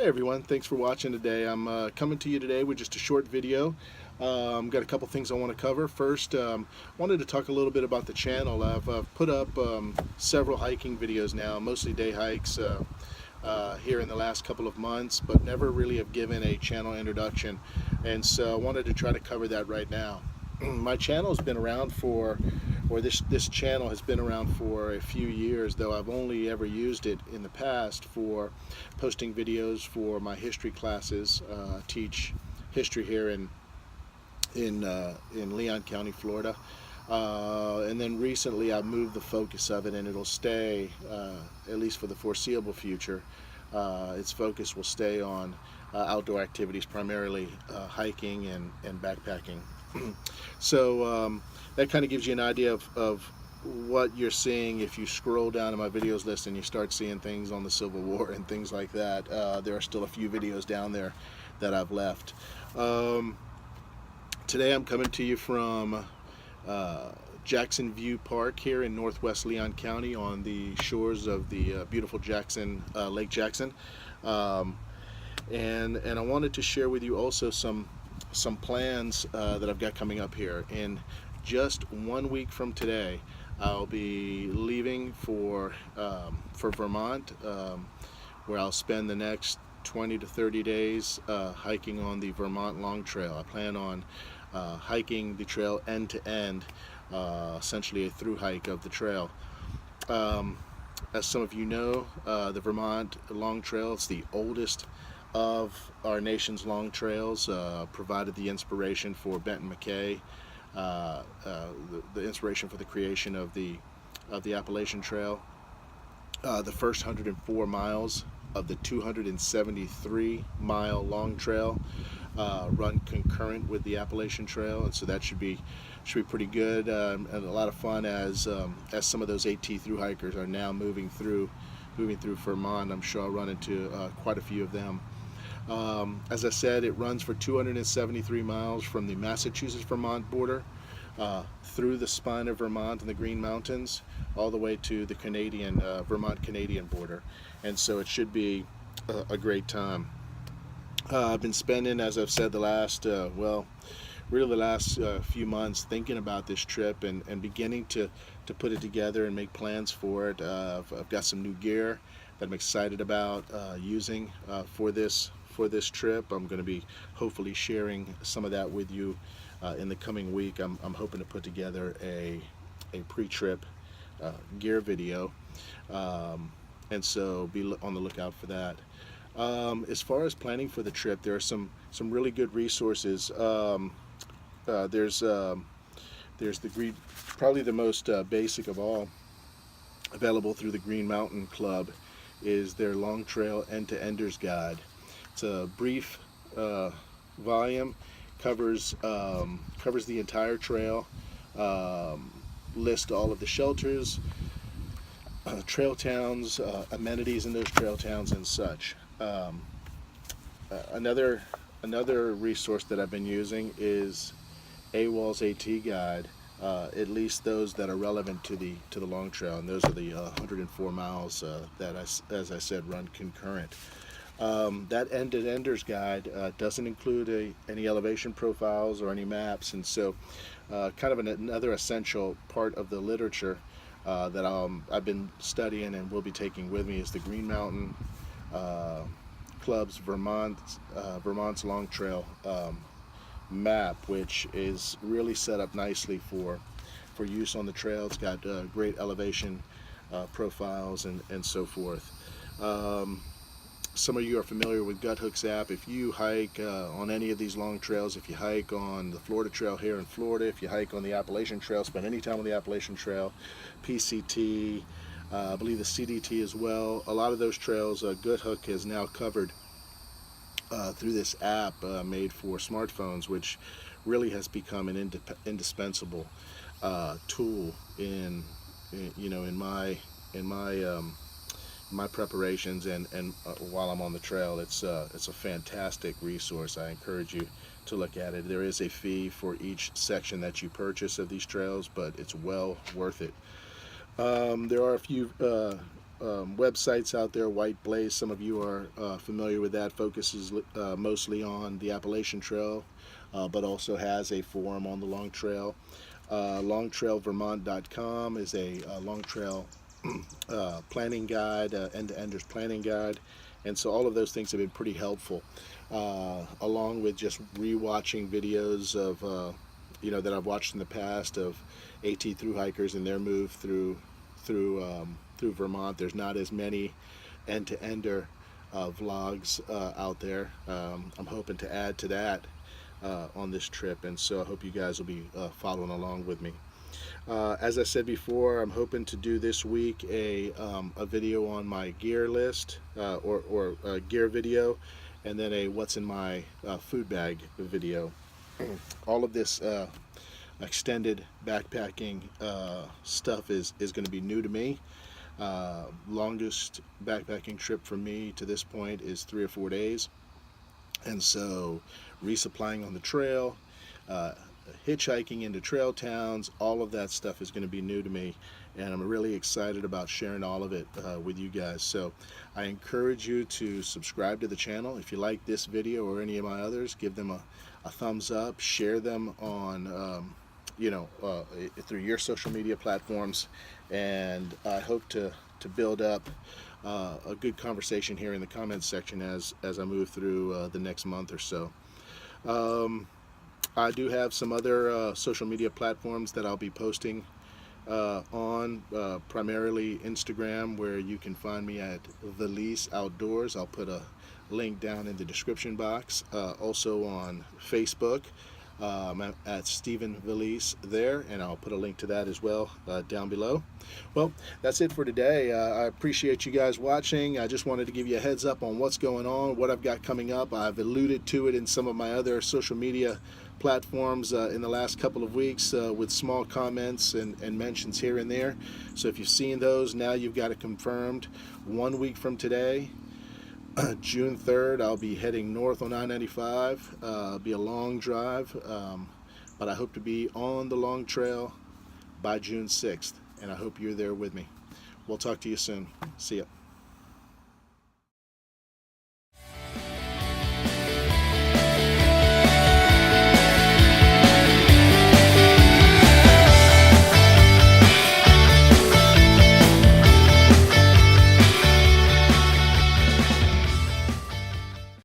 everyone, thanks for watching today. I'm coming to you today with just a short video. Got a couple things I want to cover. First, wanted to talk a little bit about the channel. I've put up several hiking videos now, mostly day hikes here in the last couple of months, but never really have given a channel introduction, and so I wanted to try to cover that right now. My channel has been around for, or this channel has been around for a few years, though I've only ever used it in the past for posting videos for my history classes. I teach history here in Leon County, Florida, and then recently I moved the focus of it, and it'll stay at least for the foreseeable future. Its focus will stay on outdoor activities, primarily hiking and backpacking. So that kind of gives you an idea of what you're seeing if you scroll down in my videos list and you start seeing things on the Civil War and things like that. There are still a few videos down there that I've left. Today I'm coming to you from Jackson View Park here in northwest Leon County on the shores of the beautiful Lake Jackson. And I wanted to share with you also some plans that I've got coming up here. In just 1 week from today, I'll be leaving for Vermont, where I'll spend the next 20 to 30 days hiking on the Vermont Long Trail. I plan on hiking the trail end to end, essentially a through hike of the trail. As some of you know, the Vermont Long Trail is the oldest of our nation's long trails, provided the inspiration for Benton McKay, the inspiration for the creation of the Appalachian Trail. The first 104 miles of the 273-mile long trail run concurrent with the Appalachian Trail, and so that should be pretty good, and a lot of fun as some of those AT through hikers are now moving through Vermont. I'm sure I'll run into quite a few of them. As I said, it runs for 273 miles from the Massachusetts-Vermont border through the spine of Vermont and the Green Mountains, all the way to the Vermont-Canadian border, and so it should be a great time. I've been spending, as I've said, the last few months thinking about this trip and beginning to put it together and make plans for it. I've got some new gear that I'm excited about using for this trip. I'm going to be hopefully sharing some of that with you in the coming week. I'm hoping to put together a pre-trip gear video, and so be on the lookout for that. As far as planning for the trip, there are some really good resources. There's probably the most basic of all, available through the Green Mountain Club, is their Long Trail End-to-Enders Guide. It's a brief volume, covers the entire trail, lists all of the shelters, trail towns, amenities in those trail towns, and such. Another resource that I've been using is AWOL's AT Guide, at least those that are relevant to the long trail, and those are the 104 miles that, as I said, run concurrent. That End-to-Enders Guide doesn't include any elevation profiles or any maps, and so kind of another essential part of the literature that I've been studying and will be taking with me is the Green Mountain Club's Vermont's Long Trail map, which is really set up nicely for use on the trail. It's got great elevation profiles and so forth. Some of you are familiar with Guthook's app. If you hike on any of these long trails, if you hike on the Florida Trail here in Florida, if you hike on the Appalachian Trail, spend any time on the Appalachian Trail, PCT, I believe the CDT as well, a lot of those trails Guthook has now covered through this app made for smartphones, which really has become an indispensable tool in my preparations and while I'm on the trail. It's a fantastic resource. I encourage you to look at it. There is a fee for each section that you purchase of these trails, but it's well worth it. There are a few websites out there. White Blaze, some of you are familiar with that, focuses mostly on the Appalachian Trail, but also has a forum on the Long Trail. Longtrailvermont.com is a long trail planning guide, end-to-enders planning guide, and so all of those things have been pretty helpful, along with just rewatching videos of that I've watched in the past of AT Thru-Hikers and their move through Vermont. There's not as many end-to-ender vlogs out there. I'm hoping to add to that on this trip, and so I hope you guys will be following along with me. As I said before, I'm hoping to do this week a video on my gear list, or a gear video, and then a what's in my food bag video. All of this extended backpacking stuff is going to be new to me. Longest backpacking trip for me to this point is 3 or 4 days, and so resupplying on the trail, hitchhiking into trail towns, all of that stuff is going to be new to me, and I'm really excited about sharing all of it with you guys. So I encourage you to subscribe to the channel. If you like this video or any of my others, give them a thumbs up, share them on through your social media platforms, and I hope to build up a good conversation here in the comments section as I move through the next month or so. I do have some other social media platforms that I'll be posting on, primarily Instagram, where you can find me at Valise Outdoors. I'll put a link down in the description box. Also on Facebook, at Stephen Valise there, and I'll put a link to that as well down below. Well, that's it for today. I appreciate you guys watching. I just wanted to give you a heads up on what's going on, what I've got coming up. I've alluded to it in some of my other social media platforms in the last couple of weeks with small comments and mentions here and there. So if you've seen those, now you've got it confirmed. 1 week from today, June 3rd, I'll be heading north on I-95. It'll be a long drive, but I hope to be on the Long Trail by June 6th, and I hope you're there with me. We'll talk to you soon. See ya.